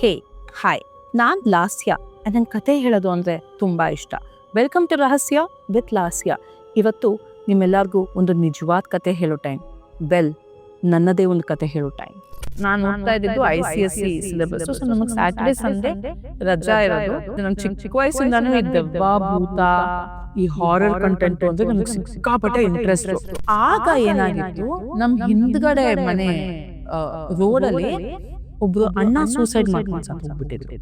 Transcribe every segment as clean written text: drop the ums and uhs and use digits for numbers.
ಹೇ hi, ನಾನು ಲಾಸ್ಯ. ನನ್ನ ಕತೆ ಹೇಳೋದು ಅಂದರೆ ತುಂಬ ಇಷ್ಟ. ವೆಲ್ಕಮ್ ಟು ರಹಸ್ಯ ವಿತ್ ಲಾಸ್ಯ. ಇವತ್ತು ನಿಮ್ಮೆಲ್ಲರಿಗೂ ಒಂದು ನಿಜವಾದ ಕತೆ ಹೇಳೋ ಟೈಮ್. ನನ್ನದೇ ಒಂದು ಕತೆ ಹೇಳೋ ಟೈಮ್. ನಾನು ಓದ್ತಾ ಇದ್ದಿದ್ದು ICSE ಸಿಲೆಬಸ್. ಸೊ ನಮಗೆ ಸ್ಯಾಟರ್ಡೆ ಸಂಡೇ ರಜಾ ಇರೋದು. ನಂಗೆ ಚಿಕ್ಕ ವಯಸ್ಸಿಂದಾನು ಈ ದೆವ್ವ ಭೂತ ಈ ಹಾರರ್ ಕಂಟೆಂಟ್ ಅಂದ್ರೆ ನನಗೆ ಸಿಕ್ಕಾಪಟ್ಟೆ ಇಂಟ್ರೆಸ್ಟ್. ಆಗ ಏನಾಗಿತ್ತು, ನಮ್ ಹಿಂದ್ಗಡೆ ಮನೆ ರೋಡಲ್ಲಿ ಒಬ್ರು ಅಣ್ಣ ಸೂಸೈಡ್ ಮಾಡ್ಕೊಂಡು ಹೋಗ್ಬಿಟ್ಟಿದ್ರು.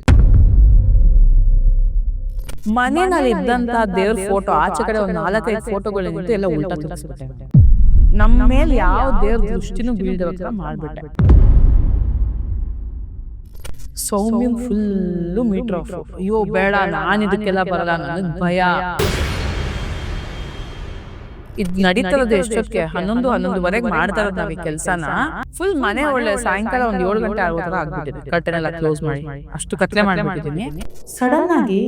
ಮನೆಯಲ್ಲಿ ಇದ್ದಂತ ದೇವ್ರ ಫೋಟೋ ಆಚೆ ಕಡೆ ಒಂದು 4-5 ಫೋಟೋಗಳಿತ್ತು, ಎಲ್ಲ ಉಲ್ಟಾ ತಿರ್ಗಿಸ್ಬಿಟ್ಟೆ. ನಮ್ಮ ಮೇಲೆ ಯಾವ ದೇವ್ರ ದೃಷ್ಟಿನೂ ಬೀಳ್ದವ ಮಾಡ್ಬಿಟ್ಟೆ. ಸೌಮ್ಯ ಫುಲ್ಲು ಮೀಟರ್ ಆಫ್. ಅಯ್ಯೋ ಬೇಡ, ನಾನು ಇದಕ್ಕೆಲ್ಲ ಬರಲ್ಲ, ನನಗೆ ಭಯ. ಇದ್ ನಡೀತದ ಎಷ್ಟೊತ್ತಿಗೆ 11-11:30 ಮಾಡ್ತಾ ಇರೋದು ನಾವ್ ಈ ಕೆಲ್ಸನ. ಫುಲ್ ಮನೆ ಒಳ್ಳೆ ಸಾಯಂಕಾಲ ಒಂದು 7 ಗಂಟೆ ಆಗೋ ತರ ಆಗ್ಬಿಟ್ಟಿದೆ. ಕರ್ಟನ್ ಎಲ್ಲ ಕ್ಲೋಸ್ ಮಾಡಿ ಅಷ್ಟು ಕತ್ಲೆ ಮಾಡ್ಬಿಟ್ಟಿದ್ದೀನಿ. ಸಡನ್ ಆಗಿ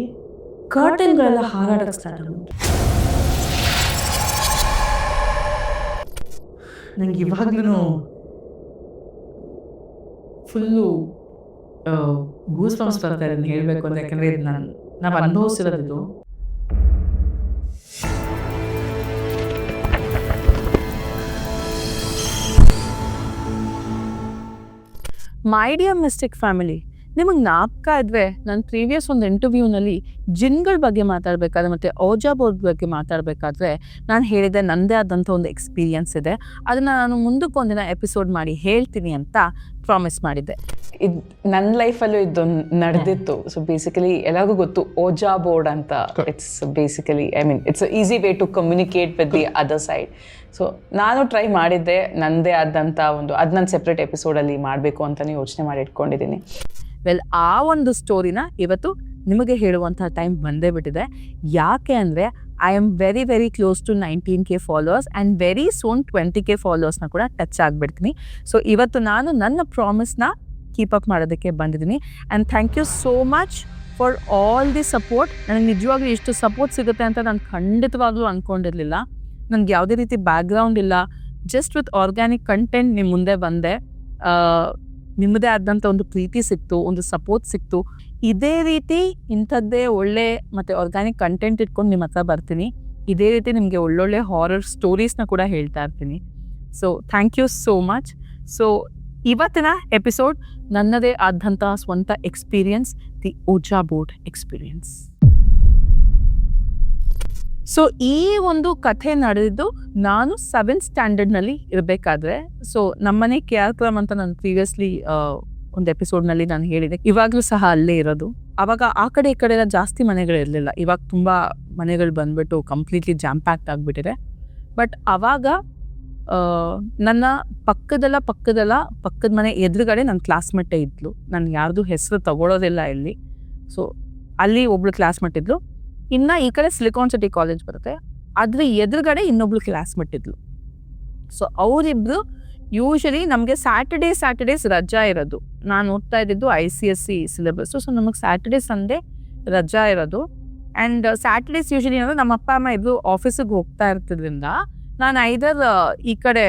ಕರ್ಟನ್ ಗಳೆಲ್ಲ ಹಾರಾಡಕ್ ಸ್ಟಾರ್ಟ್ ಆಗುತ್ತೆ. ನಂಗೆ ಇವಾಗ್ಲೂ ಫುಲ್ಲು ಗೂಸ್ ಬಂಪ್ಸ್ ಬರ್ತಾ ಇದೆ ಹೇಳ್ಬೇಕು ಅಂತ. ಯಾಕಂದ್ರೆ ಇದು ನಾವು ಅನುಭವಿಸಿರೋದು. ಮೈ ಡಿಯರ್ ಮಿಸ್ಟಿಕ್ ಫ್ಯಾಮಿಲಿ, ನಿಮಗೆ ಜ್ಞಾಪಕ ಇದ್ವೆ ನನ್ನ ಪ್ರೀವಿಯಸ್ ಒಂದು ಇಂಟರ್ವ್ಯೂನಲ್ಲಿ ಜಿನ್ಗಳ ಬಗ್ಗೆ ಮಾತಾಡಬೇಕಾದ್ರೆ ಮತ್ತು ಓಜಾ ಬೋರ್ಡ್ ಬಗ್ಗೆ ಮಾತಾಡಬೇಕಾದ್ರೆ ನಾನು ಹೇಳಿದೆ ನನ್ನದೇ ಆದಂಥ ಒಂದು ಎಕ್ಸ್ಪೀರಿಯನ್ಸ್ ಇದೆ, ಅದನ್ನು ನಾನು ಮುಂದಕ್ಕೆ ಒಂದಿನ ಎಪಿಸೋಡ್ ಮಾಡಿ ಹೇಳ್ತೀನಿ ಅಂತ ಪ್ರಾಮಿಸ್ ಮಾಡಿದ್ದೆ. ಇದು ನನ್ನ ಲೈಫಲ್ಲೂ ಇದು ನಡೆದಿತ್ತು. ಸೊ ಬೇಸಿಕಲಿ ಎಲ್ಲರಿಗೂ ಗೊತ್ತು ಓಜಾ ಬೋರ್ಡ್ ಅಂತ. It's basically it's easy way to communicate with the other side. So ನಾನು ಟ್ರೈ ಮಾಡಿದ್ದೆ ನನ್ನದೇ ಆದಂಥ ಅದು ನಾನು ಸೆಪ್ರೇಟ್ ಎಪಿಸೋಡಲ್ಲಿ ಮಾಡಬೇಕು ಅಂತಲೇ ಯೋಚನೆ ಮಾಡಿ ಇಟ್ಕೊಂಡಿದ್ದೀನಿ. ಆ ಒಂದು ಸ್ಟೋರಿನ ಇವತ್ತು ನಿಮಗೆ ಹೇಳುವಂಥ ಟೈಮ್ ಬಂದೇ ಬಿಟ್ಟಿದೆ. ಯಾಕೆ ಅಂದರೆ I am very very close to 19K followers and very soon 20K ಫಾಲೋವರ್ಸ್ನ ಕೂಡ ಟಚ್ ಆಗಿಬಿಡ್ತೀನಿ. ಸೊ ಇವತ್ತು ನಾನು ನನ್ನ ಪ್ರಾಮಿಸ್ನ ಕೀಪ್ ಅಪ್ ಮಾಡೋದಕ್ಕೆ ಬಂದಿದ್ದೀನಿ. And thank you so much for all the support. ನನಗೆ ನಿಜವಾಗ್ಲೂ ಇಷ್ಟು ಸಪೋರ್ಟ್ ಸಿಗುತ್ತೆ ಅಂತ ನಾನು ಖಂಡಿತವಾಗ್ಲೂ ಅಂದ್ಕೊಂಡಿರಲಿಲ್ಲ. ನನಗೆ ಯಾವುದೇ ರೀತಿ ಬ್ಯಾಕ್ಗ್ರೌಂಡ್ ಇಲ್ಲ, ಜಸ್ಟ್ ವಿತ್ ಆರ್ಗ್ಯಾನಿಕ್ ಕಂಟೆಂಟ್ ನಿಮ್ಮ ಮುಂದೆ ಬಂದೆ. ನಿಮ್ಮದೇ ಆದಂಥ ಒಂದು ಪ್ರೀತಿ ಸಿಕ್ತು, ಒಂದು ಸಪೋರ್ಟ್ ಸಿಕ್ತು. ಇದೇ ರೀತಿ ಇಂಥದ್ದೇ ಒಳ್ಳೆ ಮತ್ತು ಆರ್ಗ್ಯಾನಿಕ್ ಕಂಟೆಂಟ್ ಇಟ್ಕೊಂಡು ನಿಮ್ಮ ಹತ್ರ ಬರ್ತೀನಿ. ಇದೇ ರೀತಿ ನಿಮಗೆ ಒಳ್ಳೊಳ್ಳೆ ಹಾರರ್ ಸ್ಟೋರೀಸ್ನ ಕೂಡ ಹೇಳ್ತಾ ಇರ್ತೀನಿ. So thank you so much. So ಇವತ್ತಿನ ಎಪಿಸೋಡ್ ನನ್ನದೇ ಆದಂಥ ಸ್ವಂತ experience, the Ouija board experience. So ಈ ಒಂದು ಕಥೆ ನಡೆದಿದ್ದು ನಾನು 7th ಸ್ಟ್ಯಾಂಡರ್ಡ್ನಲ್ಲಿ ಇರಬೇಕಾದ್ರೆ. ಸೊ ನಮ್ಮನೆ KR ಅಂತ ನಾನು ಪ್ರೀವಿಯಸ್ಲಿ ಒಂದು ಎಪಿಸೋಡ್ನಲ್ಲಿ ನಾನು ಹೇಳಿದೆ, ಇವಾಗಲೂ ಸಹ ಅಲ್ಲೇ ಇರೋದು. ಆವಾಗ ಆ ಕಡೆ ಈ ಕಡೆ ಎಲ್ಲ ಜಾಸ್ತಿ ಮನೆಗಳಿರಲಿಲ್ಲ. ಇವಾಗ ತುಂಬ ಮನೆಗಳು ಬಂದ್ಬಿಟ್ಟು ಕಂಪ್ಲೀಟ್ಲಿ ಜಾಮ್ ಪ್ಯಾಕ್ಟ್ ಆಗಿಬಿಟ್ಟಿದೆ. ಬಟ್ ಆವಾಗ ನನ್ನ ಪಕ್ಕದ ಮನೆ ಎದುರುಗಡೆ ನನ್ನ ಕ್ಲಾಸ್ಮೇಟೇ ಇದ್ಲು. ನಾನು ಯಾರ್ದು ಹೆಸರು ತಗೊಳ್ಳೋದಿಲ್ಲ ಇಲ್ಲಿ. ಸೊ ಅಲ್ಲಿ ಒಬ್ಳು ಕ್ಲಾಸ್ಮೇಟ್ ಇದ್ಲು. ಇನ್ನು ಈ ಕಡೆ ಸಿಲಿಕಾನ್ ಸಿಟಿ ಕಾಲೇಜ್ ಬರುತ್ತೆ, ಅದ್ರ ಎದುರುಗಡೆ ಇನ್ನೊಬ್ಳು ಕ್ಲಾಸ್ಮೇಟ್ ಇದ್ಲು. ಸೊ ಅವರಿಬ್ರು ಯೂಶಲಿ ನಮಗೆ ಸ್ಯಾಟರ್ಡೇಸ್ ರಜಾ ಇರೋದು. ನಾನು ಓದ್ತಾ ಇದ್ದಿದ್ದು ICSE ಸಿಲೆಬಸ್ಸು. ಸೊ ನಮಗೆ ಸ್ಯಾಟರ್ಡೇ ಸಂಡೇ ರಜಾ ಇರೋದು. ಆ್ಯಂಡ್ ಸ್ಯಾಟರ್ಡೇಸ್ ಯೂಶಲಿ ಅಂದರೆ ನಮ್ಮ ಅಪ್ಪ ಅಮ್ಮ ಇಬ್ಬರು ಆಫೀಸಿಗೆ ಹೋಗ್ತಾ ಇರ್ತಿದ್ರಿಂದ ನಾನು ಐದರ್ ಈ ಕಡೆ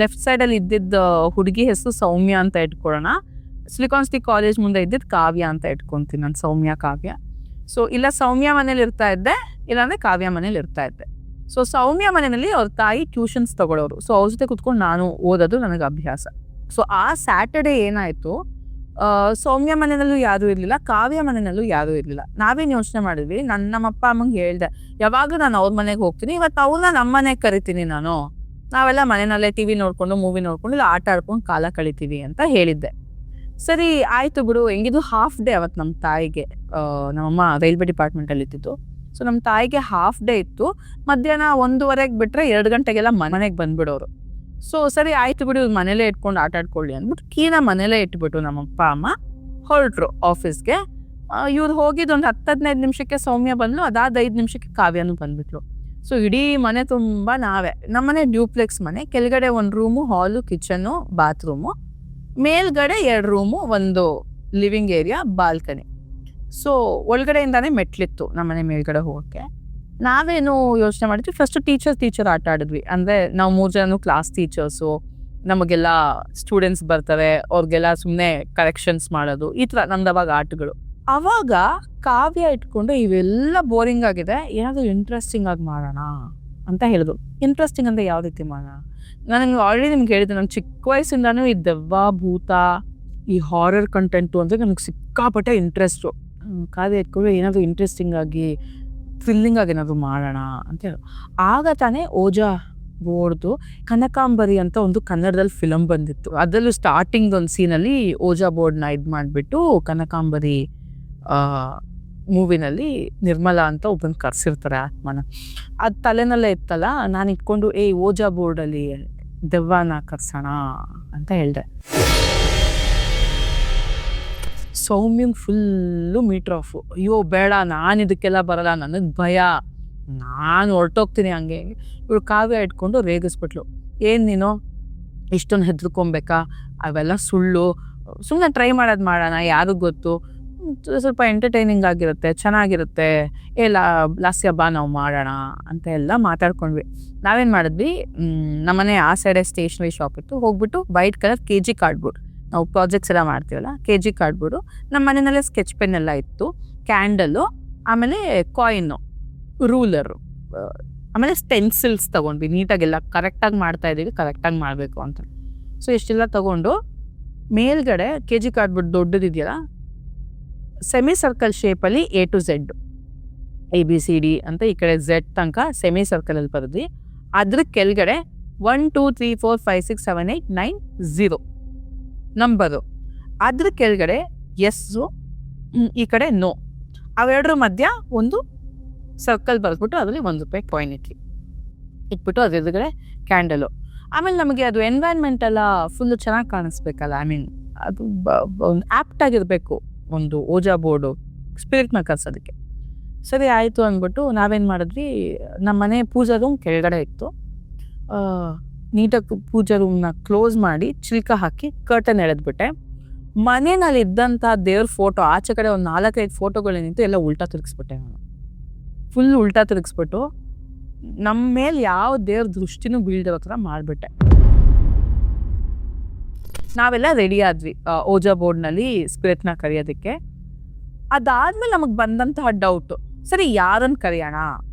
ಲೆಫ್ಟ್ ಸೈಡಲ್ಲಿ ಇದ್ದಿದ್ದ ಹುಡುಗಿ ಹೆಸರು ಸೌಮ್ಯ ಅಂತ ಇಟ್ಕೊಳ್ಳೋಣ, ಸಿಲಿಕಾನ್ ಸಿಟಿ ಕಾಲೇಜ್ ಮುಂದೆ ಇದ್ದಿದ್ದು ಕಾವ್ಯ ಅಂತ ಇಟ್ಕೊತೀನಿ ನಾನು, ಸೌಮ್ಯ ಕಾವ್ಯ. ಸೊ ಇಲ್ಲ ಸೌಮ್ಯ ಮನೇಲಿ ಇರ್ತಾ ಇದ್ದೆ, ಇಲ್ಲಾಂದರೆ ಕಾವ್ಯ ಮನೇಲಿ ಇರ್ತಾ ಇದ್ದೆ. ಸೊ ಸೌಮ್ಯ ಮನೆಯಲ್ಲಿ ಅವ್ರ ತಾಯಿ ಟ್ಯೂಷನ್ಸ್ ತಗೊಳ್ಳೋರು. ಸೊ ಅವ್ರ ಜೊತೆ ಕುತ್ಕೊಂಡು ನಾನು ಓದೋದು ನನಗೆ ಅಭ್ಯಾಸ. ಸೊ ಆ ಸ್ಯಾಟರ್ಡೇ ಏನಾಯಿತು, ಸೌಮ್ಯ ಮನೆಯಲ್ಲೂ ಯಾರೂ ಇರಲಿಲ್ಲ, ಕಾವ್ಯ ಮನೆಯಲ್ಲೂ ಯಾರೂ ಇರಲಿಲ್ಲ. ನಾವೇನು ಯೋಚನೆ ಮಾಡಿದ್ವಿ, ನಮ್ಮ ಅಪ್ಪ ಅಮ್ಮಂಗೆ ಹೇಳ್ದೆ, ಯಾವಾಗಲೂ ನಾನು ಅವ್ರ ಮನೆಗೆ ಹೋಗ್ತೀನಿ, ಇವತ್ತು ಅವ್ರನ್ನ ನಮ್ಮ ಮನೆಗೆ ಕರಿತೀನಿ ನಾನು, ನಾವೆಲ್ಲ ಮನೆಯಲ್ಲೇ TV ನೋಡಿಕೊಂಡು ಮೂವಿ ನೋಡ್ಕೊಂಡು ಇಲ್ಲ ಆಟ ಆಡ್ಕೊಂಡು ಕಾಲ ಕಳಿತೀವಿ ಅಂತ ಹೇಳಿದ್ದೆ. ಸರಿ ಆಯಿತು ಬಿಡು, ಹೆಂಗಿದು ಹಾಫ್ ಡೇ ಅವತ್ತು ನಮ್ಮ ತಾಯಿಗೆ. ನಮ್ಮಮ್ಮ ರೈಲ್ವೆ ಡಿಪಾರ್ಟ್ಮೆಂಟಲ್ಲಿ ಇದ್ದಿದ್ದು. ಸೊ ನಮ್ಮ ತಾಯಿಗೆ ಹಾಫ್ ಡೇ ಇತ್ತು. ಮಧ್ಯಾಹ್ನ 1:15 ಬಿಟ್ಟರೆ 2 ಗಂಟೆಗೆಲ್ಲ ಮನೆಗೆ ಬಂದುಬಿಡೋರು. ಸೊ ಸರಿ ಆಯಿತು ಬಿಡು, ಮನೇಲೇ ಇಟ್ಕೊಂಡು ಆಟ ಆಡ್ಕೊಳ್ಳಿ ಅಂದ್ಬಿಟ್ಟು ಕೀನ ಮನೇಲೇ ಇಟ್ಬಿಟ್ಟು ನಮ್ಮ ಅಪ್ಪ ಅಮ್ಮ ಹೊರಟ್ರು ಆಫೀಸ್ಗೆ. ಇವ್ರು ಹೋಗಿದ್ದು ಒಂದು 10-15 ನಿಮಿಷಕ್ಕೆ ಸೌಮ್ಯ ಬಂದ್ಲು, ಅದಾದ 5 ನಿಮಿಷಕ್ಕೆ ಕಾವ್ಯನೂ ಬಂದ್ಬಿಟ್ಲು. ಸೊ ಇಡೀ ಮನೆ ತುಂಬ ನಾವೇ. ನಮ್ಮನೆ ಡ್ಯೂಪ್ಲೆಕ್ಸ್ ಮನೆ, ಕೆಳಗಡೆ 1 ರೂಮು, ಹಾಲು, ಕಿಚನ್ನು, ಬಾತ್ರೂಮು, ಮೇಲ್ಗಡೆ 2 ರೂಮು, ಒಂದು ಲಿವಿಂಗ್ ಏರಿಯಾ, ಬಾಲ್ಕನಿ. ಸೊ ಒಳಗಡೆಯಿಂದಾನೇ ಮೆಟ್ಲಿತ್ತು ನಮ್ಮನೆ ಮೇಲ್ಗಡೆ ಹೋಗೋಕ್ಕೆ. ನಾವೇನು ಯೋಚನೆ ಮಾಡಿದ್ವಿ, ಫಸ್ಟ್ ಟೀಚರ್ ಆಟ ಆಡಿದ್ವಿ. ಅಂದರೆ ನಾವು 3 ಜನ ಕ್ಲಾಸ್ ಟೀಚರ್ಸು, ನಮಗೆಲ್ಲ ಸ್ಟೂಡೆಂಟ್ಸ್ ಬರ್ತಾರೆ, ಅವ್ರಿಗೆಲ್ಲ ಸುಮ್ಮನೆ ಕರೆಕ್ಷನ್ಸ್ ಮಾಡೋದು, ಈ ಥರ ನಮ್ದು ಅವಾಗ ಆಟಗಳು. ಅವಾಗ ಕಾವ್ಯ ಇಟ್ಕೊಂಡು ಇವೆಲ್ಲ ಬೋರಿಂಗ್ ಆಗಿದೆ, ಏನಾದರೂ ಇಂಟ್ರೆಸ್ಟಿಂಗ್ ಆಗಿ ಮಾಡೋಣ ಅಂತ ಹೇಳಿದ್ರು. ಇಂಟ್ರೆಸ್ಟಿಂಗ್ ಅಂದರೆ ಯಾವ ರೀತಿ ಮಾಡೋಣ? ನಾನು ಆಲ್ರೆಡಿ ನಿಮ್ಗೆ ಹೇಳಿದ್ದೆ, ನಾನು ಚಿಕ್ಕ ವಯಸ್ಸಿಂದನೂ ಈ ದೆವ್ವ ಭೂತ ಈ ಹಾರರ್ ಕಂಟೆಂಟು ಅಂದರೆ ನನಗೆ ಸಿಕ್ಕಾಪಟ್ಟೆ ಇಂಟ್ರೆಸ್ಟು. ಕಾವ್ಯ ಇಟ್ಕೊಂಡು ಏನಾದರೂ ಇಂಟ್ರೆಸ್ಟಿಂಗ್ ಆಗಿ ಥ್ರಿಲ್ಲಿಂಗ್ ಆಗಿ ಏನಾದರೂ ಮಾಡೋಣ ಅಂತ ಹೇಳಿ. ಆಗ ತಾನೇ ಓಜಾ ಬೋರ್ಡ್ದು ಕನಕಾಂಬರಿ ಅಂತ ಒಂದು ಕನ್ನಡದಲ್ಲಿ ಫಿಲಮ್ ಬಂದಿತ್ತು. ಅದರಲ್ಲೂ ಸ್ಟಾರ್ಟಿಂಗ್ ಒಂದು ಸೀನಲ್ಲಿ ಓಜಾ ಬೋರ್ಡ್ನ ಇದು ಮಾಡಿಬಿಟ್ಟು ಕನಕಾಂಬರಿ ಮೂವಿನಲ್ಲಿ ನಿರ್ಮಲಾ ಅಂತ ಒಬ್ಬನ ಕರ್ಸಿರ್ತಾರೆ ಆತ್ಮನ. ಅದು ತಲೆನಲ್ಲೇ ಇತ್ತಲ್ಲ, ನಾನು ಇಟ್ಕೊಂಡು ಓಜಾ ಬೋರ್ಡಲ್ಲಿ ದೆವ್ವನ ಕರ್ಸೋಣ ಅಂತ ಹೇಳಿದೆ. ಸೌಮ್ಯಂಗೆ ಫುಲ್ಲು ಮೀಟ್ರ್ ಆಫು. ಅಯ್ಯೋ ಬೇಡ, ನಾನು ಇದಕ್ಕೆಲ್ಲ ಬರಲ್ಲ, ನನಗೆ ಭಯ, ನಾನು ಹೊರಟೋಗ್ತೀನಿ ಹಂಗೆ. ಇವಳು ಕಾವ್ಯ ಇಟ್ಕೊಂಡು ರೇಗಿಸ್ಬಿಟ್ಲು. ಏನು ನೀನು ಇಷ್ಟೊಂದು ಹೆದರ್ಕೊಬೇಕಾ? ಅವೆಲ್ಲ ಸುಳ್ಳು, ಸುಮ್ಮನೆ ಟ್ರೈ ಮಾಡೋದು ಮಾಡೋಣ, ಯಾರಿಗೂ ಗೊತ್ತು, ಸ್ವಲ್ಪ ಎಂಟರ್ಟೈನಿಂಗ್ ಆಗಿರುತ್ತೆ, ಚೆನ್ನಾಗಿರುತ್ತೆ, ಲಾಸ್ಯ ಬಾ ನಾವು ಮಾಡೋಣ ಅಂತ ಎಲ್ಲ ಮಾತಾಡ್ಕೊಂಡ್ವಿ. ನಾವೇನು ಮಾಡಿದ್ವಿ, ನಮ್ಮನೆ ಆ ಸೈಡೆ ಸ್ಟೇಷನರಿ ಶಾಪ್ ಇತ್ತು, ಹೋಗ್ಬಿಟ್ಟು ವೈಟ್ ಕಲರ್ KG ಕಾರ್ಡ್ಬೋರ್ಡ್, ನಾವು ಪ್ರಾಜೆಕ್ಟ್ಸ್ ಎಲ್ಲ ಮಾಡ್ತೀವಲ್ಲ KG ಕಾರ್ಡ್ಬೋರ್ಡು, ನಮ್ಮ ಮನೆಯಲ್ಲೇ ಸ್ಕೆಚ್ ಪೆನ್ ಎಲ್ಲ ಇತ್ತು, ಕ್ಯಾಂಡಲ್ಲು, ಆಮೇಲೆ ಕಾಯಿನ್ನು, ರೂಲರು, ಆಮೇಲೆ ಸ್ಟೆನ್ಸಿಲ್ಸ್ ತೊಗೊಂಡ್ವಿ. ನೀಟಾಗೆಲ್ಲ ಕರೆಕ್ಟಾಗಿ ಮಾಡ್ತಾಯಿದ್ದೀವಿ, ಕರೆಕ್ಟಾಗಿ ಮಾಡಬೇಕು ಅಂತ. ಸೊ ಇಷ್ಟೆಲ್ಲ ತೊಗೊಂಡು ಮೇಲ್ಗಡೆ KG ಕಾರ್ಡ್ಬೋರ್ಡ್ ದೊಡ್ಡದಿದೆಯಲ್ಲ, ಸೆಮಿ ಸರ್ಕಲ್ ಶೇಪಲ್ಲಿ A to Z ABCD ಅಂತ ಈ ಕಡೆ Z ತನಕ ಸೆಮಿ ಸರ್ಕಲಲ್ಲಿ ಬರೆದ್ವಿ. ಅದ್ರ ಕೆಳಗಡೆ 1 2 3 4 5 6 7 8 9 0 ನಂಬರು, ಅದ್ರ ಕೆಳಗಡೆ ಎಸ್ಸು, ಈ ಕಡೆ ನೋ, ಅವೆರಡರ ಮಧ್ಯ ಒಂದು ಸರ್ಕಲ್ ಬರೆದ್ಬಿಟ್ಟು ಅದರಲ್ಲಿ ₹1 ಕಾಯಿನ್ ಇಟ್ಬಿಟ್ಟು ಅದ್ರ ಎದುರುಗಡೆ ಕ್ಯಾಂಡಲು. ಆಮೇಲೆ ನಮಗೆ ಅದು ಎನ್ವೈರ್ನ್ಮೆಂಟ್ ಎಲ್ಲ ಫುಲ್ಲು ಚೆನ್ನಾಗಿ ಕಾಣಿಸ್ಬೇಕಲ್ಲ, ಐ ಮೀನ್ ಅದು ಒಂದು ಆ್ಯಪ್ಟ್ ಆಗಿರಬೇಕು ಒಂದು ಓಜಾ ಬೋರ್ಡು ಸ್ಪಿರಿಟ್ನ ಕರ್ಸೋದಕ್ಕೆ. ಸರಿ ಆಯಿತು ಅಂದ್ಬಿಟ್ಟು ನಾವೇನು ಮಾಡಿದ್ವಿ, ನಮ್ಮ ಮನೆ ಪೂಜಾ ರೂಮ್ ಕೆಳಗಡೆ ಇತ್ತು, ನೀಟಾಗಿ ಪೂಜಾ ರೂಮ್ನ ಕ್ಲೋಸ್ ಮಾಡಿ ಚಿಲ್ಕ ಹಾಕಿ ಕರ್ಟನ್ ಎಳೆದ್ಬಿಟ್ಟೆ. ಮನೆಯಲ್ಲಿ ಇದ್ದಂಥ ದೇವ್ರ ಫೋಟೋ ಆಚೆ ಕಡೆ ಒಂದು 4-5 ಫೋಟೋಗಳೇನಿತ್ತು ಎಲ್ಲ ಉಲ್ಟಾ ತಿರುಗಿಸ್ಬಿಟ್ಟೆ. ನಾನು ಫುಲ್ ಉಲ್ಟಾ ತಿರುಗಿಸ್ಬಿಟ್ಟು ನಮ್ಮ ಮೇಲೆ ಯಾವ ದೇವ್ರ ದೃಷ್ಟಿನೂ ಬೀಳ್ದಿರೋ ಥರ ಮಾಡಿಬಿಟ್ಟೆ. ನಾವೆಲ್ಲ ರೆಡಿ ಆದ್ವಿ ಓಜಾ ಬೋರ್ಡ್ನಲ್ಲಿ ಸ್ಪಿರಿಟ್ನ ಕರೆಯೋದಕ್ಕೆ. ಅದಾದ್ಮೇಲೆ ನಮಗೆ ಬಂದಂತಹ ಡೌಟು, ಸರಿ ಯಾರನ್ನು ಕರೆಯೋಣ,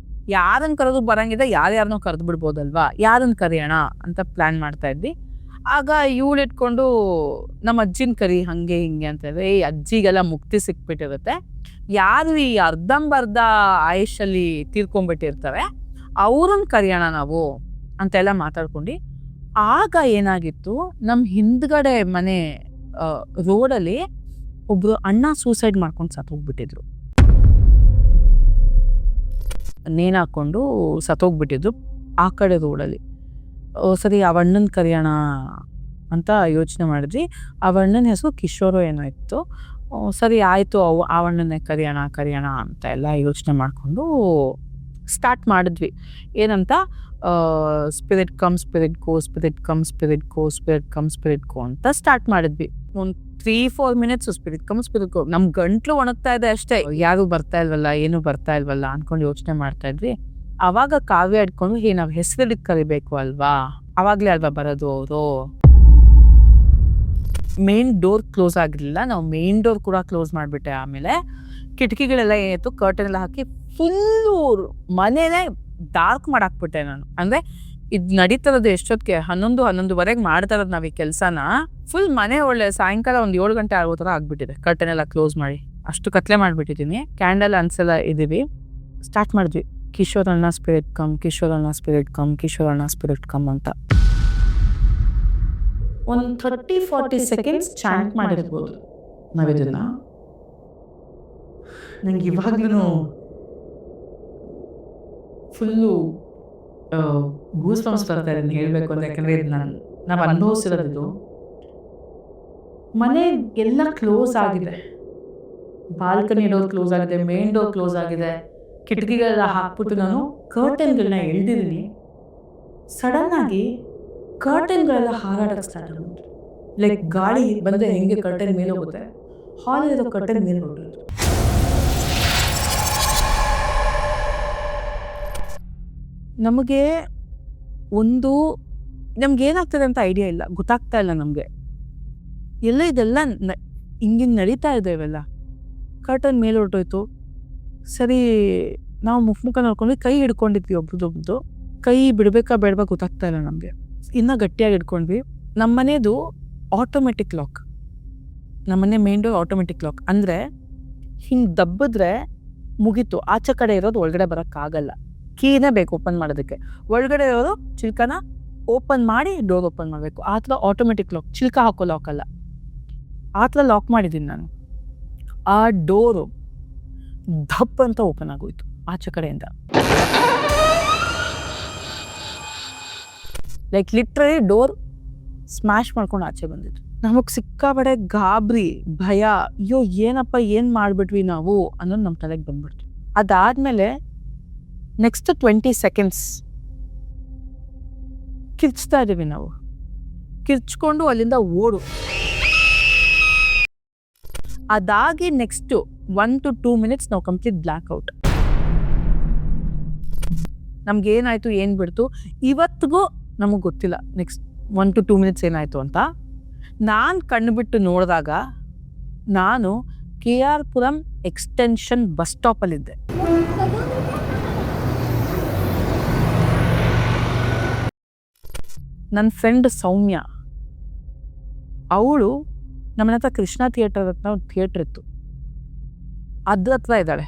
ಯಾರನ್ನು ಕರೆದು ಬರಂಗಿದೆ, ಯಾರ್ಯಾರನ್ನೋ ಕರೆದು ಬಿಡ್ಬೋದಲ್ವಾ, ಯಾರನ್ನು ಕರೆಯೋಣ ಅಂತ ಪ್ಲ್ಯಾನ್ ಮಾಡ್ತಾ ಇದ್ವಿ. ಆಗ ಇವಳು ಇಟ್ಕೊಂಡು ನಮ್ಮ ಅಜ್ಜಿನ ಕರಿ ಹಂಗೆ ಹಿಂಗೆ ಅಂತಂದರೆ, ಅಜ್ಜಿಗೆಲ್ಲ ಮುಕ್ತಿ ಸಿಕ್ಬಿಟ್ಟಿರುತ್ತೆ, ಯಾರು ಈ ಅರ್ಧಂಬರ್ಧ ಆಯುಷಲ್ಲಿ ತೀರ್ಕೊಂಡ್ಬಿಟ್ಟಿರ್ತಾರೆ ಅವ್ರನ್ನ ಕರೆಯೋಣ ನಾವು ಅಂತೆಲ್ಲ ಮಾತಾಡ್ಕೊಂಡು. ಆಗ ಏನಾಗಿತ್ತು, ನಮ್ಮ ಹಿಂದ್ಗಡೆ ಮನೆ ರೋಡಲ್ಲಿ ಒಬ್ರು ಅಣ್ಣ ಸೂಸೈಡ್ ಮಾಡ್ಕೊಂಡು ಸತ್ತೋಗ್ಬಿಟ್ಟಿದ್ರು, ನೇಣು ಹಾಕ್ಕೊಂಡು ಸತ್ತೋಗ್ಬಿಟ್ಟಿದ್ರು ಆ ಕಡೆ ರೋಡಲ್ಲಿ. ಸರಿ ಅವಣ್ಣನ ಕರೆಯೋಣ ಅಂತ ಯೋಚನೆ ಮಾಡಿದ್ವಿ. ಅವಣ್ಣನ ಹೆಸರು ಕಿಶೋರು ಏನೋ ಇತ್ತು. ಸರಿ ಆಯಿತು, ಅವಣ್ಣನ್ನೇ ಕರೆಯೋಣ ಅಂತ ಎಲ್ಲ ಯೋಚನೆ ಮಾಡಿಕೊಂಡು ಸ್ಟಾರ್ಟ್ ಮಾಡಿದ್ವಿ. ಏನಂತ, ಸ್ಪಿರಿಟ್ ಕಮ್ ಸ್ಪಿರಿಟ್ ಗೋ, ಸ್ಪಿರಿಟ್ ಕಮ್ ಸ್ಪಿರಿಟ್ ಗೋ, ಸ್ಪಿರಿಟ್ ಕಮ್ ಸ್ಪಿರಿಟ್ ಗೋ ಅಂತ ಸ್ಟಾರ್ಟ್ ಮಾಡಿದ್ವಿ. ಒಂದು 3-4 ಮಿನಿಟ್ಸು ಸ್ಪಿರಿಟ್ ಕಮ್ ಸ್ಪಿರಿಟ್ ಗೋ. ನಮ್ಮ ಗಂಟ್ಲು ಒಣಗ್ತಾ ಇದೆ ಅಷ್ಟೇ, ಯಾರು ಬರ್ತಾ ಇಲ್ವಲ್ಲ, ಏನು ಬರ್ತಾ ಇಲ್ವಲ್ಲ ಅಂದ್ಕೊಂಡು ಯೋಚನೆ ಮಾಡ್ತಾ ಇದ್ವಿ. ಆವಾಗ ಕಾವ್ಯ ಇಟ್ಕೊಂಡು ನಾವು ಹೆಸರಿಡಕ್ಕೆ ಕರಿಬೇಕು ಅಲ್ವಾ, ಆವಾಗಲೇ ಅಲ್ವಾ ಬರೋದು ಅವರು. ಮೇನ್ ಡೋರ್ ಕ್ಲೋಸ್ ಆಗಿರಲಿಲ್ಲ, ನಾವು ಮೇನ್ ಡೋರ್ ಕೂಡ ಕ್ಲೋಸ್ ಮಾಡಿಬಿಟ್ಟೆ. ಆಮೇಲೆ ಕಿಟಕಿಗಳೆಲ್ಲ ಏನಿತ್ತು ಕರ್ಟನ್ ಎಲ್ಲ ಹಾಕಿ ಫುಲ್ಲು ಮನೇನೆ ಡಾರ್ಕ್ ಮಾಡಾಕ್ಬಿಟ್ಟೆ ನಾನು. ಅಂದರೆ ಇದು ನಡೀತಿರೋದು ಎಷ್ಟೊತ್ತಿಗೆ 11-11:30 ಮಾಡ್ತಾ ಇರೋದು ನಾವು ಈ ಕೆಲಸನ. ಫುಲ್ ಮನೆ ಒಳ್ಳೆ ಸಾಯಂಕಾಲ ಒಂದು 7 ಗಂಟೆ ಆಗೋ ಥರ ಆಗ್ಬಿಟ್ಟಿದೆ, ಕರ್ಟನ್ ಎಲ್ಲ ಕ್ಲೋಸ್ ಮಾಡಿ ಅಷ್ಟು ಕತ್ಲೆ ಮಾಡಿಬಿಟ್ಟಿದ್ದೀನಿ. ಕ್ಯಾಂಡಲ್ ಅನ್ಸೆಲ್ಲ ಇದ್ದೀವಿ. ಸ್ಟಾರ್ಟ್ ಮಾಡಿದ್ವಿ, ಕಿಶೋರಣ್ಣ ಸ್ಪಿರಿಟ್ ಕಮ್, ಕಿಶೋರಣ್ಣ ಸ್ಪಿರಿಟ್ ಕಮ್, ಕಿಶೋರಣ್ಣ ಸ್ಪಿರಿಟ್ ಕಮ್ ಅಂತ. ಒಂದು 30-40 ಸೆಕೆಂಡ್ಸ್ ಚಾಂಟ್ ಮಾಡಿರ್ಬೋದು ನಾವಿದನ್ನ. ನಂಗೆ ಇವಾಗ್ಲೂ ಫುಲ್ಲು ಗೂಸ್ ಬಂಪ್ಸ್ ಬರ್ತಾ ಇದೆ ಹೇಳಬೇಕು ಅಂತ. ಯಾಕಂದರೆ ಇದು ನಾವು ಅನುಭವಿಸಿರೋದು. ಮನೆ ಎಲ್ಲ ಕ್ಲೋಸ್ ಆಗಿದೆ, ಬಾಲ್ಕನಿ ಡೋರ್ ಕ್ಲೋಸ್ ಆಗಿದೆ, ಮೇನ್ ಡೋರ್ ಕ್ಲೋಸ್ ಆಗಿದೆ, ಕಿಟಕಿಗಳೆಲ್ಲ ಹಾಕ್ಬಿಟ್ಟು ನಾನು ಕರ್ಟನ್ಗಳನ್ನ ಎಳ್ದಿದ್ದೀನಿ. ಸಡನ್ನಾಗಿ ಕರ್ಟನ್ಗಳೆಲ್ಲ ಹಾರಾಡಕ್ಕೆ ಸ್ಟಾರ್ಟ್ ಆಗುತ್ತೆ. ಲೈಕ್ ಗಾಳಿ ಬಂದರೆ ಹೆಂಗೆ ಕರ್ಟನ್ ಮೇಲೆ ಹೋಗುತ್ತೆ, ಹಾಲಿರೋ ಕರ್ಟನ್ ಮೇಲೆ ಹೋಗುತ್ತೆ. ನಮಗೆ ಒಂದು ನಮ್ಗೆ ಏನಾಗ್ತದೆ ಅಂತ ಐಡಿಯಾ ಇಲ್ಲ, ಗೊತ್ತಾಗ್ತಾ ಇಲ್ಲ ನಮಗೆ. ಎಲ್ಲ ಇದೆಲ್ಲ ಹಿಂಗಿನ್ ನಡೀತಾ ಇದೆ ಇವೆಲ್ಲ. ಕರ್ಟನ್ ಮೇಲೆ ಹೊರಟೋಯ್ತು. ಸರಿ, ನಾವು ಮುಖ ನೋಡ್ಕೊಂಡ್ವಿ, ಕೈ ಹಿಡ್ಕೊಂಡಿದ್ವಿ ಒಬ್ರದೊಬ್ರದ್ದು. ಕೈ ಬಿಡ್ಬೇಕಾ ಬೇಡವಾ ಗೊತ್ತಾಗ್ತಾ ಇಲ್ಲ ನಮಗೆ. ಇನ್ನೂ ಗಟ್ಟಿಯಾಗಿ ಹಿಡ್ಕೊಂಡ್ವಿ. ನಮ್ಮನೇದು ಆಟೋಮೆಟಿಕ್ ಲಾಕ್, ನಮ್ಮನೆ ಮೇನ್ ಡೋರ್ ಆಟೋಮೆಟಿಕ್ ಲಾಕ್. ಅಂದರೆ ಹಿಂಗೆ ದಬ್ಬಿದ್ರೆ ಮುಗೀತು, ಆಚೆ ಕಡೆ ಇರೋದು ಒಳಗಡೆ ಬರೋಕ್ಕಾಗಲ್ಲ. ಕೀನೇ ಬೇಕು ಓಪನ್ ಮಾಡೋದಕ್ಕೆ. ಒಳಗಡೆ ಇರೋದು ಚಿಲ್ಕನ ಓಪನ್ ಮಾಡಿ ಡೋರ್ ಓಪನ್ ಮಾಡಬೇಕು. ಆ ಥರ ಆಟೋಮೆಟಿಕ್ ಲಾಕ್, ಚಿಲ್ಕ ಹಾಕೋ ಲಾಕ್ ಅಲ್ಲ. ಆ ಥರ ಲಾಕ್ ಮಾಡಿದ್ದೀನಿ ನಾನು. ಆ ಡೋರು ಧಪ್ ಅಂತ ಓಪನ್ ಆಗೋಯ್ತು ಆಚೆ ಕಡೆಯಿಂದ. ಲೈಕ್ ಲಿಟ್ರಲಿ ಡೋರ್ ಸ್ಮ್ಯಾಶ್ ಮಾಡ್ಕೊಂಡು ಆಚೆ ಬಂದಿತ್ತು. ನಮಗೆ ಸಿಕ್ಕಾಬಡೆ ಗಾಬರಿ, ಭಯ. ಅಯ್ಯೋ ಏನಪ್ಪ, ಏನು ಮಾಡಿಬಿಟ್ವಿ ನಾವು ಅನ್ನೋದು ನಮ್ಮ ತಲೆಗೆ ಬಂದ್ಬಿಡ್ತು. ಅದಾದಮೇಲೆ ನೆಕ್ಸ್ಟ್ 20 ಸೆಕೆಂಡ್ಸ್ ಕಿರ್ಚ್ತಾ ಇದ್ದೀವಿ ನಾವು. ಕಿರ್ಚ್ಕೊಂಡು ಅಲ್ಲಿಂದ ಓಡು. ಅದಾಗಿ ನೆಕ್ಸ್ಟು 1 to 2 minutes ನಾವು ಕಂಪ್ಲೀಟ್ ಬ್ಲ್ಯಾಕ್ಔಟ್. ನಮ್ಗೇನಾಯಿತು ಏನು ಬಿಡ್ತು ಇವತ್ತಿಗೂ ನಮಗೆ ಗೊತ್ತಿಲ್ಲ. ನೆಕ್ಸ್ಟ್ 1 to 2 minutes ಏನಾಯಿತು ಅಂತ. ನಾನು ಕಣ್ಣು ಬಿಟ್ಟು ನೋಡಿದಾಗ ನಾನು KR ಪುರಂ ಎಕ್ಸ್ಟೆನ್ಷನ್ ಬಸ್ ಸ್ಟಾಪಲ್ಲಿದ್ದೆ. ನನ್ನ ಫ್ರೆಂಡ್ ಸೌಮ್ಯ, ಅವಳು ನಮ್ಮನೆ ಹತ್ರ ಕೃಷ್ಣ ಥಿಯೇಟರ್ ಹತ್ರ ಒಂದು ಥಿಯೇಟ್ರ್ ಇತ್ತು, ಅದ್ರ ಹತ್ರ ಇದ್ದಾಳೆ.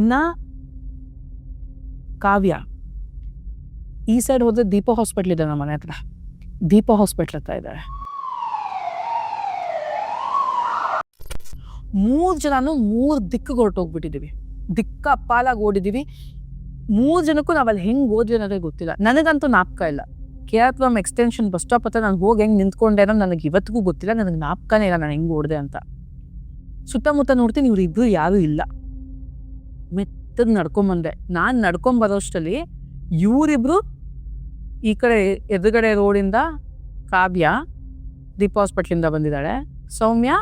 ಇನ್ನು ಕಾವ್ಯ ಈ ಸೈಡ್ ಹೋದ್ರೆ ದೀಪ ಹಾಸ್ಪಿಟ್ಲ್ ಇದೆ ನಮ್ಮ ಮನೆ ಹತ್ರ, ದೀಪ ಹಾಸ್ಪಿಟ್ಲ್ ಹತ್ರ ಇದ್ದಾಳೆ. 3 ಜನನು 3 ದಿಕ್ಕಿಗೆ ಹೊರಟೋಗ್ಬಿಟ್ಟಿದ್ದೀವಿ. ದಿಕ್ಕಪ್ಪಾಲಾಗಿ ಓಡಿದ್ದೀವಿ. 3 ಜನಕ್ಕೂ ನಾವಲ್ಲಿ ಹೆಂಗೆ ಓದ್ವಿ ಅನ್ನೋದೇ ಗೊತ್ತಿಲ್ಲ. ನನಗಂತೂ ಜ್ಞಾಪಕ ಇಲ್ಲ. KR Puram extension bus stop ಹತ್ರ ನಾನು ಹೋಗಿ ಹೆಂಗೆ ನಿಂತ್ಕೊಂಡೆ ಅನ್ನೋ ನನಗೆ ಇವತ್ತಿಗೂ ಗೊತ್ತಿಲ್ಲ. ನನಗೆ ಜ್ಞಾಪಕನೇ ಇಲ್ಲ ನಾನು ಹೆಂಗೆ ಓಡಿದೆ ಅಂತ. ಸುತ್ತಮುತ್ತ ನೋಡ್ತೀನಿ, ಇವರಿಬ್ಬರು ಯಾರೂ ಇಲ್ಲ. ಮೆತ್ತಗೆ ನಡ್ಕೊಂಬಂದೆ. ನಾನು ನಡ್ಕೊಂಬರೋಷ್ಟರಲ್ಲಿ ಇವರಿಬ್ರು ಈ ಕಡೆ ಎದುರುಗಡೆ ರೋಡಿಂದ ಕಾವ್ಯ ದೀಪ ಹಾಸ್ಪಿಟ್ಲಿಂದ ಬಂದಿದ್ದಾಳೆ, ಸೌಮ್ಯ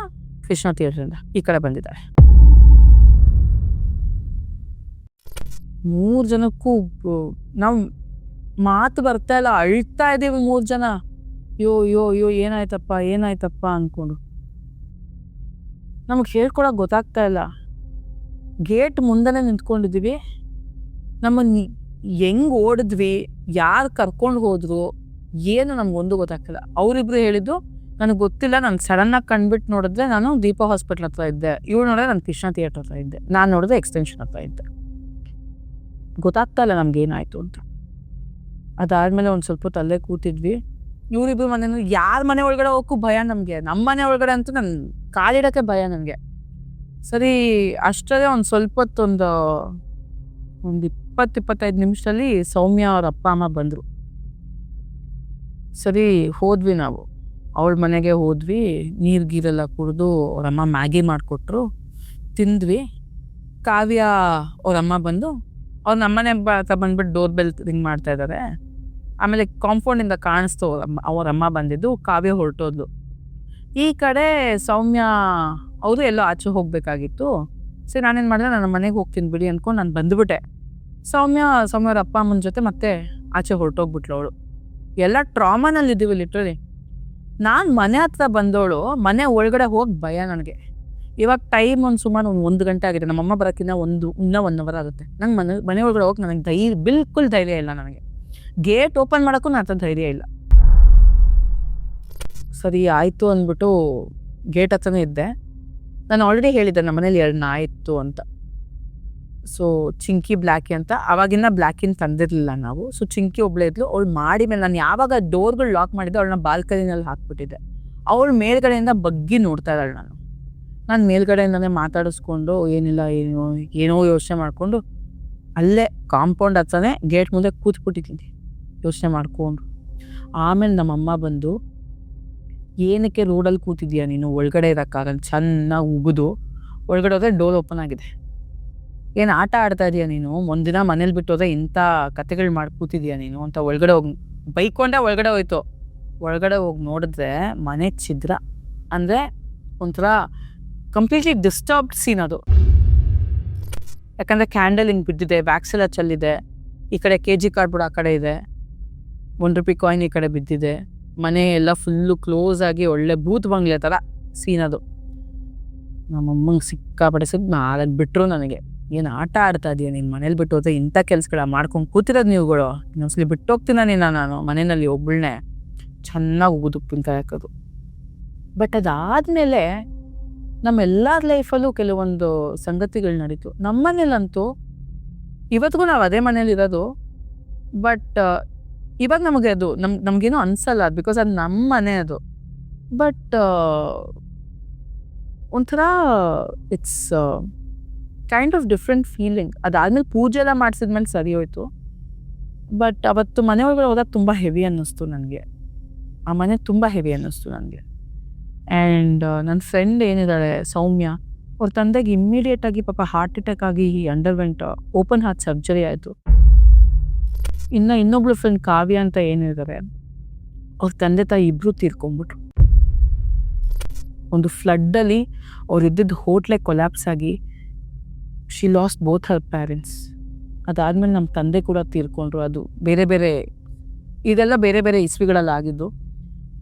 ಕೃಷ್ಣ ಥಿಯೇಟ್ರಿಂದ ಈ ಕಡೆ ಬಂದಿದ್ದಾಳೆ. 3 ಜನಕ್ಕೂ ನಾವು ಮಾತು ಬರ್ತಾ ಇಲ್ಲ, ಅಳ್ತಾ ಇದ್ದೀವಿ 3 ಜನ. ಯೋ ಏನಾಯ್ತಪ್ಪ ಅಂದ್ಕೊಂಡು. ನಮಗೆ ಹೇಳ್ಕೊಳಕ್ಕೆ ಗೊತ್ತಾಗ್ತಾ ಇಲ್ಲ. ಗೇಟ್ ಮುಂದೆನೇ ನಿಂತ್ಕೊಂಡಿದ್ದೀವಿ. ನಮ್ಮನ್ನು ಹೆಂಗೆ ಓಡಿದ್ವಿ, ಯಾರು ಕರ್ಕೊಂಡು ಹೋದ್ರು ಏನು ನಮ್ಗೊಂದು ಗೊತ್ತಾಗ್ತಿಲ್ಲ. ಅವರಿಬ್ರು ಹೇಳಿದ್ದು ನನಗೆ ಗೊತ್ತಿಲ್ಲ. ನಾನು ಸಡನ್ನಾಗಿ ಕಂಡ್ಬಿಟ್ಟು ನೋಡಿದ್ರೆ ನಾನು ದೀಪ ಹಾಸ್ಪಿಟ್ಲ್ ಹತ್ರ ಇದ್ದೆ, ಇವಳು ನೋಡಿದ್ರೆ ನಾನು ಕೃಷ್ಣ ಥಿಯೇಟರ್ ಹತ್ರ ಇದ್ದೆ, ನಾನು ನೋಡಿದ್ರೆ ಎಕ್ಸ್ಟೆನ್ಷನ್ ಹತ್ರ ಇದ್ದೆ. ಗೊತ್ತಾಗ್ತಾ ಇಲ್ಲ ನಮ್ಗೇನಾಯಿತು ಅಂತ. ಅದಾದಮೇಲೆ ಒಂದು ಸ್ವಲ್ಪ ತಲೆ ಕೂತಿದ್ವಿ. ಇವರಿಬ್ರು ಮನೇನು, ಯಾರ ಮನೆ ಒಳಗಡೆ ಹೋಗೋಕ್ಕೂ ಭಯ ನಮಗೆ. ನಮ್ಮ ಮನೆ ಒಳಗಡೆ ಅಂತೂ ನನ್ನ ಕಾಲಿಡೋಕ್ಕೆ ಭಯ ನನಗೆ. ಸರಿ, ಅಷ್ಟರಲ್ಲೇ ಒಂದು ಸ್ವಲ್ಪ ಹೊತ್ತು ಒಂದು 20-25 ನಿಮಿಷದಲ್ಲಿ ಸೌಮ್ಯ ಅವ್ರ ಅಪ್ಪ ಅಮ್ಮ ಬಂದರು. ಸರಿ ಹೋದ್ವಿ ನಾವು ಅವಳ ಮನೆಗೆ ಹೋದ್ವಿ. ನೀರು ಗೀರೆಲ್ಲ ಕುಡಿದು ಅವರಮ್ಮ ಮ್ಯಾಗಿ ಮಾಡಿಕೊಟ್ರು, ತಿಂದ್ವಿ. ಕಾವ್ಯ ಅವರಮ್ಮ ಬಂದು ಅವ್ರು ನಮ್ಮನೆ ಹತ್ರ ಬಂದ್ಬಿಟ್ಟು ಡೋರ್ ಬೆಲ್ ರಿಂಗ್ ಮಾಡ್ತಾ ಇದ್ದಾರೆ. ಆಮೇಲೆ ಕಾಂಪೌಂಡಿಂದ ಕಾಣಿಸ್ತು ಅವರಮ್ಮ ಬಂದಿದ್ದು. ಕಾವ್ಯ ಹೊರಟೋದ್ಲು. ಈ ಕಡೆ ಸೌಮ್ಯ ಅವರು ಎಲ್ಲೋ ಆಚೆ ಹೋಗಬೇಕಾಗಿತ್ತು. ಸರಿ, ನಾನೇನು ಮಾಡಿದೆ, ನನ್ನ ಮನೆಗೆ ಹೋಗ್ತೀನಿ ಬಿಡಿ ಅಂದ್ಕೊಂಡು ನಾನು ಬಂದುಬಿಟ್ಟೆ. ಸೌಮ್ಯವ್ರ ಅಪ್ಪ ಅಮ್ಮನ ಜೊತೆ ಮತ್ತೆ ಆಚೆ ಹೊರಟೋಗ್ಬಿಟ್ಲು ಅವಳು. ಎಲ್ಲ ಟ್ರಾಮಾನಲ್ಲಿದ್ದೀವಿ ಲಿಟ್ರಲಿ. ನಾನು ಮನೆ ಹತ್ರ ಬಂದವಳು, ಮನೆ ಒಳಗಡೆ ಹೋಗಿ ಭಯ ನನಗೆ. ಇವಾಗ ಟೈಮ್ ಸುಮಾರು 1 ಗಂಟೆ ಆಗಿದೆ. ನಮ್ಮಮ್ಮ ಬರೋಕ್ಕಿಂತ ಇನ್ನೂ 1 hour ಆಗುತ್ತೆ. ನಂಗೆ ಮನೆ ಒಳಗಡೆ ಹೋಗಿ ನನಗೆ ಬಿಲ್ಕುಲ್ ಧೈರ್ಯ ಇಲ್ಲ. ನನಗೆ ಗೇಟ್ ಓಪನ್ ಮಾಡೋಕ್ಕೂ ನನ್ನ ಹತ್ರ ಧೈರ್ಯ ಇಲ್ಲ. ಸರಿ ಆಯಿತು ಅಂದ್ಬಿಟ್ಟು ಗೇಟ್ ಹತ್ರನೇ ಇದ್ದೆ. ನಾನು ಆಲ್ರೆಡಿ ಹೇಳಿದ್ದೆ ನಮ್ಮ ಮನೇಲಿ 2 ನಾಯಿ ಇತ್ತು ಅಂತ. ಸೊ ಚಿಂಕಿ ಬ್ಲ್ಯಾಕಿ ಅಂತ. ಅವಾಗಿನ್ನ ಬ್ಲ್ಯಾಕಿನ ತಂದಿರಲಿಲ್ಲ ನಾವು. ಸೊ ಚಿಂಕಿ ಒಬ್ಳೆ ಇದ್ಲು. ಅವಳು ಮಾಡಿ ಮೇಲೆ ನಾನು ಯಾವಾಗ ಡೋರ್ಗಳು ಲಾಕ್ ಮಾಡಿದ್ದೆ ಅವಳನ್ನ ಬಾಲ್ಕನಿನಲ್ಲಿ ಹಾಕ್ಬಿಟ್ಟಿದ್ದೆ. ಅವಳು ಮೇಲ್ಗಡೆಯಿಂದ ಬಗ್ಗಿ ನೋಡ್ತಾ ಇದ್ದಾಳೆ. ನಾನು ಮೇಲ್ಗಡೆಯಿಂದನೇ ಮಾತಾಡಿಸ್ಕೊಂಡು ಏನೋ ಯೋಚನೆ ಮಾಡಿಕೊಂಡು ಅಲ್ಲೇ ಕಾಂಪೌಂಡ್ ಹತ್ರನೇ ಗೇಟ್ ಮುಂದೆ ಕೂತ್ಬಿಟ್ಟಿದ್ದೀನಿ ಯೋಚನೆ ಮಾಡಿಕೊಂಡು. ಆಮೇಲೆ ನಮ್ಮಮ್ಮ ಬಂದು, ಏನಕ್ಕೆ ರೋಡಲ್ಲಿ ಕೂತಿದ್ಯಾ ನೀನು, ಒಳಗಡೆ ಇರೋಕ್ಕಾಗಲ್ಲ, ಚೆನ್ನಾಗಿ ಉಗಿದು ಒಳಗಡೆ ಹೋದ್ರೆ ಡೋರ್ ಓಪನ್ ಆಗಿದೆ, ಏನು ಆಟ ಆಡ್ತಾ ಇದೀಯ ನೀನು, ಒಂದಿನ ಮನೇಲಿ ಬಿಟ್ಟು ಹೋದ್ರೆ ಇಂಥ ಕತೆಗಳು ಮಾಡಿ ಕೂತಿದ್ಯಾ ನೀನು ಅಂತ ಒಳಗಡೆ ಹೋಗಿ ಬೈಕೊಂಡೆ. ಒಳಗಡೆ ಹೋಯ್ತು. ಒಳಗಡೆ ಹೋಗಿ ನೋಡಿದ್ರೆ ಮನೆ ಛಿದ್ರ, ಅಂದರೆ ಒಂಥರ ಕಂಪ್ಲೀಟ್ಲಿ ಡಿಸ್ಟರ್ಬ್ಡ್ ಸೀನ್ ಅದು. ಯಾಕಂದರೆ ಕ್ಯಾಂಡಲ್ ಹಿಂಗೆ ಬಿದ್ದಿದೆ, ವ್ಯಾಕ್ಸ್ ಎಲ್ಲ ಚೆಲ್ಲಿದೆ, ಈ ಕಡೆ KG ಕಾರ್ಡ್ಬೋರ್ಡ್ ಆ ಕಡೆ ಇದೆ, ₹1 ಕಾಯಿನ್ ಈ ಕಡೆ ಬಿದ್ದಿದೆ, ಮನೆ ಎಲ್ಲ ಫುಲ್ಲು ಕ್ಲೋಸ್ ಆಗಿ ಒಳ್ಳೆ ಭೂತ್ ಬಂಗ್ಲೆ ಥರ ಸೀನ್ ಅದು. ನಮ್ಮಮ್ಮಂಗೆ ಸಿಕ್ಕಾಪಟ್ಟೆ ನಾಲ್ಕು ಬಿಟ್ಟರು ನನಗೆ, ಏನು ಆಟ ಆಡ್ತಾ ಇದೆಯಾ ನೀನು, ಮನೇಲಿ ಬಿಟ್ಟು ಹೋದ್ರೆ ಇಂಥ ಕೆಲ್ಸಗಳ ಮಾಡ್ಕೊಂಡು ಕೂತಿರೋದು ನೀವುಗಳು, ಇನ್ನೊಂದ್ಸಲಿ ಬಿಟ್ಟು ಹೋಗ್ತೀನಿ ನಾನು ಮನೆಯಲ್ಲಿ ಒಬ್ಬಳನ್ನೇ ಚೆನ್ನಾಗಿ ಉಗಿದು ಉಪ್ಪಿನಕಾಯಿ ಹಾಕೋದು. ಬಟ್ ಅದಾದಮೇಲೆ ನಮ್ಮೆಲ್ಲರ ಲೈಫಲ್ಲೂ ಕೆಲವೊಂದು ಸಂಗತಿಗಳು ನಡೀತು. ನಮ್ಮ ಮನೇಲಂತೂ ಇವತ್ತಿಗೂ ನಾವು ಅದೇ ಮನೇಲಿರೋದು. ಬಟ್ ಇವಾಗ ನಮಗೆ ಅದು ನಮಗೇನೋ ಅನ್ಸಲ್ಲ, ಅದು ಬಿಕಾಸ್ ಅದು ನಮ್ಮ ಮನೆ ಅದು. ಬಟ್ ಒಂಥರ it's kind of different feeling. ಅದಾದ್ಮೇಲೆ ಪೂಜೆ ಎಲ್ಲ ಮಾಡಿಸಿದ್ಮೇಲೆ ಸರಿ ಹೋಯ್ತು. ಬಟ್ ಅವತ್ತು ಮನೆ ಒಳಗಡೆ ಹೋದಾಗ ತುಂಬ ಹೆವಿ ಅನ್ನಿಸ್ತು ನನಗೆ. ಆ ಮನೆ ತುಂಬ ಹೆವಿ ಅನ್ನಿಸ್ತು ನನಗೆ. ಆ್ಯಂಡ್ ನನ್ನ ಫ್ರೆಂಡ್ ಏನಿದ್ದಾಳೆ ಸೌಮ್ಯ, ಅವ್ರ ತಂದೆಗೆ ಇಮ್ಮಿಡಿಯೇಟಾಗಿ ಪಾಪ ಹಾರ್ಟ್ ಅಟ್ಯಾಕ್ ಆಗಿ ಅಂಡರ್ವೆಂಟ್ ಓಪನ್ ಹಾರ್ಟ್ ಸರ್ಜರಿ ಆಯಿತು. ಇನ್ನು ಇನ್ನೊಬ್ಳು ಫ್ರೆಂಡ್ ಕಾವ್ಯ ಅಂತ ಏನಿದ್ದಾರೆ, ಅವ್ರ ತಂದೆ ತಾಯಿ ಇಬ್ಬರು ತೀರ್ಕೊಂಡ್ಬಿಟ್ರು. ಒಂದು ಫ್ಲಡ್ಡಲ್ಲಿ ಅವ್ರು ಇದ್ದಿದ್ದು ಹೋಟ್ಲೆ ಕೊಲ್ಯಾಪ್ಸ್ ಆಗಿ she lost both Har parents. ಅದಾದಮೇಲೆ ನಮ್ಮ ತಂದೆ ಕೂಡ ತೀರ್ಕೊಂಡ್ರು. ಅದು ಬೇರೆ ಬೇರೆ, ಇದೆಲ್ಲ ಬೇರೆ ಬೇರೆ ಇಸ್ವಿಗಳಲ್ಲಾಗಿದ್ದು.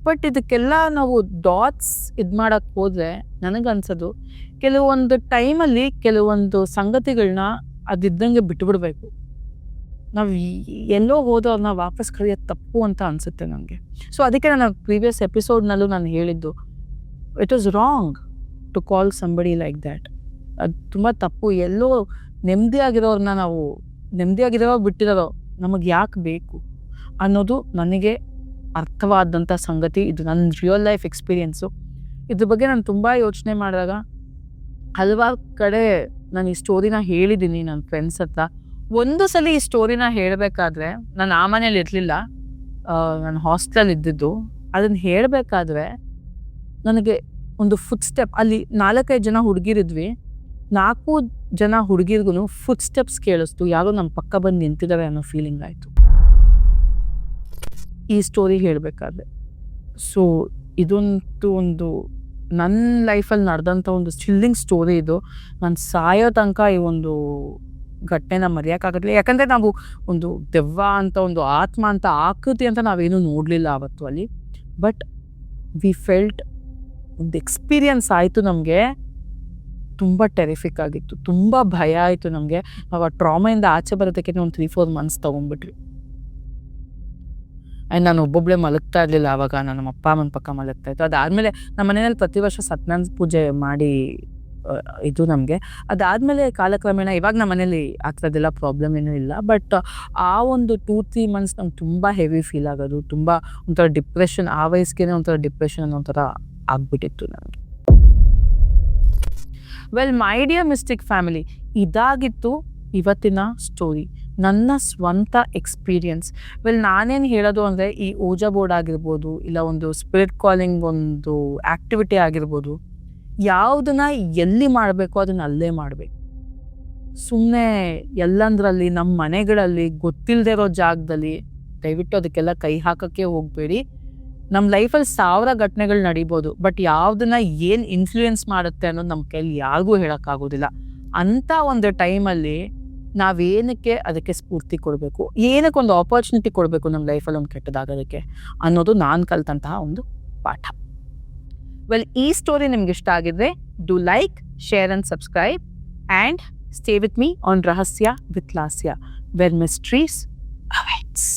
ಬಟ್ ಇದಕ್ಕೆಲ್ಲ ನಾವು ಡಾಟ್ಸ್ ಇದು ಮಾಡೋಕ್ಕೆ ಹೋದರೆ ನನಗನ್ಸೋದು ಕೆಲವೊಂದು ಟೈಮಲ್ಲಿ ಕೆಲವೊಂದು ಸಂಗತಿಗಳನ್ನ ಅದಿದ್ದಂಗೆ ಬಿಟ್ಟುಬಿಡ್ಬೇಕು. ನಾವು ಎಲ್ಲೋ ಹೋದವ್ರನ್ನ ವಾಪಸ್ ಕರೆಯೋದು ತಪ್ಪು ಅಂತ ಅನಿಸುತ್ತೆ ನನಗೆ. ಸೊ ಅದಕ್ಕೆ ನಾನು ಪ್ರೀವಿಯಸ್ ಎಪಿಸೋಡ್ನಲ್ಲೂ ನಾನು ಹೇಳಿದ್ದು, it was wrong to call somebody like that. ಅದು ತುಂಬ ತಪ್ಪು. ಎಲ್ಲೋ ನೆಮ್ಮದಿಯಾಗಿರೋರನ್ನ ನಾವು ನೆಮ್ಮದಿಯಾಗಿರೋ ಬಿಟ್ಟಿರೋ ನಮಗೆ ಯಾಕೆ ಬೇಕು ಅನ್ನೋದು ನನಗೆ ಅರ್ಥವಾದಂಥ ಸಂಗತಿ. ಇದು ನನ್ನ ರಿಯಲ್ ಲೈಫ್ ಎಕ್ಸ್ಪೀರಿಯೆನ್ಸು. ಇದ್ರ ಬಗ್ಗೆ ನಾನು ತುಂಬ ಯೋಚನೆ ಮಾಡಿದಾಗ ಹಲವಾರು ಕಡೆ ನಾನು ಈ ಸ್ಟೋರಿನ ಹೇಳಿದ್ದೀನಿ ನನ್ನ ಫ್ರೆಂಡ್ಸ್ ಹತ್ರ. ಒಂದು ಸಲ ಈ ಸ್ಟೋರಿನ ಹೇಳಬೇಕಾದ್ರೆ ನಾನು ಆ ಮನೇಲಿ ಇರಲಿಲ್ಲ, ನಾನು ಹಾಸ್ಟೆಲಲ್ಲಿ ಇದ್ದಿದ್ದು. ಅದನ್ನು ಹೇಳಬೇಕಾದ್ರೆ ನನಗೆ ಒಂದು ಫುಟ್ ಸ್ಟೆಪ್, ಅಲ್ಲಿ 4-5 ಜನ ಹುಡುಗಿರಿದ್ವಿ, 4 ಜನ ಹುಡುಗಿರ್ಗೂ ಫುಟ್ ಸ್ಟೆಪ್ಸ್ ಕೇಳಿಸ್ತು, ಯಾರೋ ನಮ್ಮ ಪಕ್ಕ ಬಂದು ನಿಂತಿದ್ದಾರೆ ಅನ್ನೋ ಫೀಲಿಂಗ್ ಆಯಿತು ಈ ಸ್ಟೋರಿ ಹೇಳಬೇಕಾದ್ರೆ. ಸೊ ಇದಂತೂ ಒಂದು ನನ್ನ ಲೈಫಲ್ಲಿ ನಡೆದಂಥ ಒಂದು ಚಿಲ್ಲಿಂಗ್ ಸ್ಟೋರಿ ಇದು. ನಾನು ಸಾಯೋ ತನಕ ಈ ಒಂದು ಘಟನೆನ ಮರೆಯೋಕ್ಕಾಗಲಿಲ್ಲ. ಯಾಕಂದರೆ ನಾವು ಒಂದು ದೆವ್ವ ಅಂತ, ಒಂದು ಆತ್ಮ ಅಂತ, ಆಕೃತಿ ಅಂತ ನಾವೇನು ನೋಡಲಿಲ್ಲ ಆವತ್ತು ಅಲ್ಲಿ. ಬಟ್ ವಿ ಫೆಲ್ಟ್ ಒಂದು ಎಕ್ಸ್ಪೀರಿಯನ್ಸ್ ಆಯಿತು ನಮಗೆ. ತುಂಬ ಟೆರಿಫಿಕ್ ಆಗಿತ್ತು, ತುಂಬ ಭಯ ಆಯಿತು ನಮಗೆ. ನಾವು ಆ ಟ್ರಾಮೆಯಿಂದ ಆಚೆ ಬರೋದಕ್ಕೆ ಒಂದು 3-4 ಮಂತ್ಸ್ ತೊಗೊಂಡ್ಬಿಟ್ವಿ. ಆ್ಯಂಡ್ ನಾನು ಒಬ್ಬೊಬ್ಬಳೇ ಮಲಗ್ತಾ ಇರಲಿಲ್ಲ ಆವಾಗ, ನಮ್ಮ ಅಪ್ಪ ಅಮ್ಮನ ಪಕ್ಕ ಮಲಗ್ತಾ ಇತ್ತು. ಅದಾದಮೇಲೆ ನಮ್ಮ ಮನೆಯಲ್ಲಿ ಪ್ರತಿ ವರ್ಷ ಸತ್ಯನಾರಾಯಣ ಪೂಜೆ ಮಾಡಿ ಇದು ನಮಗೆ. ಅದಾದಮೇಲೆ ಕಾಲಕ್ರಮೇಣ ಇವಾಗ ನಮ್ಮ ಮನೇಲಿ ಆಗ್ತದೆಲ್ಲ ಪ್ರಾಬ್ಲಮ್ ಏನೂ ಇಲ್ಲ. ಬಟ್ ಆ ಒಂದು 2-3 ಮಂತ್ಸ್ ನಮ್ಗೆ ತುಂಬ ಹೆವಿ ಫೀಲ್ ಆಗೋದು, ತುಂಬ ಒಂಥರ ಡಿಪ್ರೆಷನ್, ಆ ವಯಸ್ಸಿಗೆ ಒಂಥರ ಡಿಪ್ರೆಷನ್ ಅನ್ನೋ ಥರ ಆಗ್ಬಿಟ್ಟಿತ್ತು ನನಗೆ. Well my dear mistake family, ಇದಾಗಿತ್ತು ಇವತ್ತಿನ ಸ್ಟೋರಿ, ನನ್ನ ಸ್ವಂತ ಎಕ್ಸ್ಪೀರಿಯನ್ಸ್. ವೆಲ್ ನಾನೇನು ಹೇಳೋದು ಅಂದರೆ, ಈ ಓಜಾ ಬೋರ್ಡ್ ಆಗಿರ್ಬೋದು, ಇಲ್ಲ ಒಂದು ಸ್ಪಿರಿಟ್ ಕಾಲಿಂಗ್ ಒಂದು ಆ್ಯಕ್ಟಿವಿಟಿ ಆಗಿರ್ಬೋದು, ಯಾವುದನ್ನ ಎಲ್ಲಿ ಮಾಡಬೇಕು ಅದನ್ನ ಅಲ್ಲೇ ಮಾಡಬೇಕು. ಸುಮ್ಮನೆ ಎಲ್ಲಂದ್ರಲ್ಲಿ, ನಮ್ಮ ಮನೆಗಳಲ್ಲಿ ಗೊತ್ತಿಲ್ಲದೆ ಇರೋ ಜಾಗದಲ್ಲಿ ದಯವಿಟ್ಟು ಅದಕ್ಕೆಲ್ಲ ಕೈ ಹಾಕೋಕ್ಕೆ ಹೋಗಬೇಡಿ. ನಮ್ಮ ಲೈಫಲ್ಲಿ 1000 ಘಟನೆಗಳು ನಡೀಬೋದು, ಬಟ್ ಯಾವುದನ್ನ ಏನು ಇನ್ಫ್ಲೂಯೆನ್ಸ್ ಮಾಡುತ್ತೆ ಅನ್ನೋದು ನಮ್ಮ ಕೈಯಲ್ಲಿ ಯಾರಿಗೂ ಹೇಳೋಕ್ಕಾಗೋದಿಲ್ಲ. ಅಂಥ ಒಂದು ಟೈಮಲ್ಲಿ ನಾವೇನಕ್ಕೆ ಅದಕ್ಕೆ ಸ್ಫೂರ್ತಿ ಕೊಡಬೇಕು, ಏನಕ್ಕೆ ಒಂದು ಆಪರ್ಚುನಿಟಿ ಕೊಡಬೇಕು ನಮ್ಮ ಲೈಫಲ್ಲಿ ಒಂದು ಕೆಟ್ಟದಾಗೋದಕ್ಕೆ ಅನ್ನೋದು ನಾನು ಕಲ್ತಂತಹ ಒಂದು ಪಾಠ. ವೆಲ್ ಈ ಸ್ಟೋರಿ ನಿಮ್ಗೆ ಇಷ್ಟ ಆಗಿದ್ರೆ do like, share and subscribe and stay with me on ರಹಸ್ಯ ವಿತ್ ಲಾಸ್ಯ, ವೆರ್ ಮಿಸ್ಟ್ರೀಸ್ ಅವೇಟ್ಸ್.